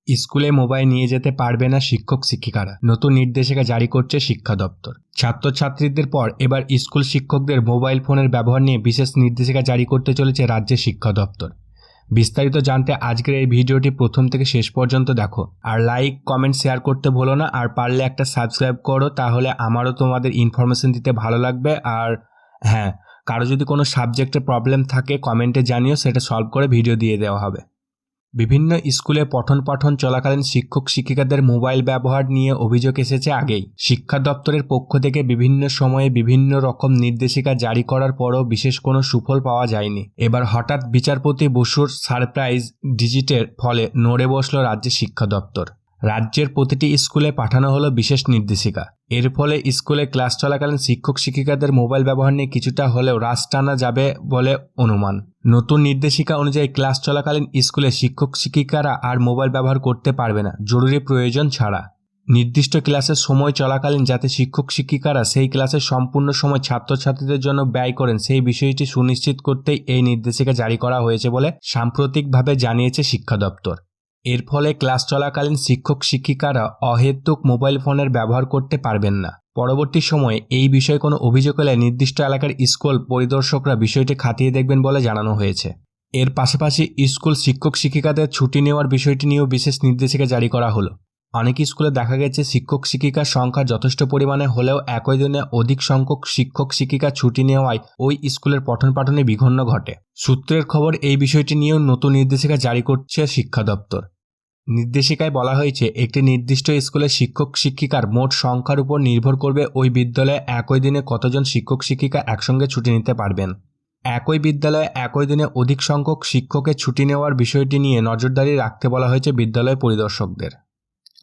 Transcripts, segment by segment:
স্কুলে মোবাইল নিয়ে যেতে পারবে না শিক্ষক শিক্ষিকারা, নতুন নির্দেশিকা জারি করছে শিক্ষা দপ্তর। ছাত্রছাত্রীদের পর এবার স্কুল শিক্ষকদের মোবাইল ফোনের ব্যবহার নিয়ে বিশেষ নির্দেশিকা জারি করতে চলেছে রাজ্যের শিক্ষা দপ্তর। বিস্তারিত জানতে আজকের এই ভিডিওটি প্রথম থেকে শেষ পর্যন্ত দেখো, আর লাইক কমেন্ট শেয়ার করতে ভুলো না, আর পারলে একটা সাবস্ক্রাইব করো, তাহলে আমারও তোমাদের ইনফরমেশন দিতে ভালো লাগবে। আর হ্যাঁ, কারো যদি কোনো সাবজেক্টে প্রবলেম থাকে কমেন্টে জানিও, সেটা সলভ করে ভিডিও দিয়ে দেওয়া হবে। বিভিন্ন স্কুলে পঠন পাঠন চলাকালীন শিক্ষক শিক্ষিকাদের মোবাইল ব্যবহার নিয়ে অভিযোগ এসেছে আগেই। শিক্ষা দপ্তরের পক্ষ থেকে বিভিন্ন সময়ে বিভিন্ন রকম নির্দেশিকা জারি করার পরও বিশেষ কোনো সুফল পাওয়া যায়নি। এবার হঠাৎ বিচারপতি বসুর সারপ্রাইজ ভিজিটের ফলে নড়ে বসল রাজ্যের শিক্ষা দপ্তর। রাজ্যের প্রতিটি স্কুলে পাঠানো হলো বিশেষ নির্দেশিকা। এর ফলে স্কুলে ক্লাস চলাকালীন শিক্ষক শিক্ষিকাদের মোবাইল ব্যবহার নিয়ে কিছুটা হলেও রাশ টানা যাবে বলে অনুমান। নতুন নির্দেশিকা অনুযায়ী ক্লাস চলাকালীন স্কুলে শিক্ষক শিক্ষিকারা আর মোবাইল ব্যবহার করতে পারবে না জরুরি প্রয়োজন ছাড়া। নির্দিষ্ট ক্লাসের সময় চলাকালীন যাতে শিক্ষক শিক্ষিকারা সেই ক্লাসের সম্পূর্ণ সময় ছাত্রছাত্রীদের জন্য ব্যয় করেন, সেই বিষয়টি সুনিশ্চিত করতেই এই নির্দেশিকা জারি করা হয়েছে বলে সাম্প্রতিকভাবে জানিয়েছে শিক্ষা দপ্তর। এর ফলে ক্লাস চলাকালীন শিক্ষক শিক্ষিকারা অহেতুক মোবাইল ফোনের ব্যবহার করতে পারবেন না। পরবর্তী সময়ে এই বিষয়ে কোনো অভিযোগ এলে নির্দিষ্ট এলাকার স্কুল পরিদর্শকরা বিষয়টি খতিয়ে দেখবেন বলে জানানো হয়েছে। এর পাশাপাশি স্কুল শিক্ষক শিক্ষিকাদের ছুটি নেওয়ার বিষয়টি নিয়েও বিশেষ নির্দেশিকা জারি করা হলো। অনেক স্কুলে দেখা গেছে শিক্ষক শিক্ষিকার সংখ্যা যথেষ্ট পরিমাণে হলেও একই দিনে অধিক সংখ্যক শিক্ষক শিক্ষিকা ছুটি নেওয়ায় ওই স্কুলের পঠন পাঠনে বিঘ্ন ঘটে। সূত্রের খবর, এই বিষয়টি নিয়েও নতুন নির্দেশিকা জারি করছে শিক্ষা দপ্তর। নির্দেশিকায় বলা হয়েছে, একটি নির্দিষ্ট স্কুলের শিক্ষক শিক্ষিকার মোট সংখ্যার উপর নির্ভর করবে ওই বিদ্যালয়ে একই দিনে কতজন শিক্ষক শিক্ষিকা একসঙ্গে ছুটি নিতে পারবেন। একই বিদ্যালয়ে একই দিনে অধিক সংখ্যক শিক্ষকের ছুটি নেওয়ার বিষয়টি নিয়ে নজরদারি রাখতে বলা হয়েছে বিদ্যালয় পরিদর্শকদের।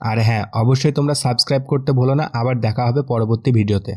আর হ্যাঁ, অবশ্যই তোমরা সাবস্ক্রাইব করতে ভুলো না। আবার দেখা হবে পরবর্তী ভিডিওতে।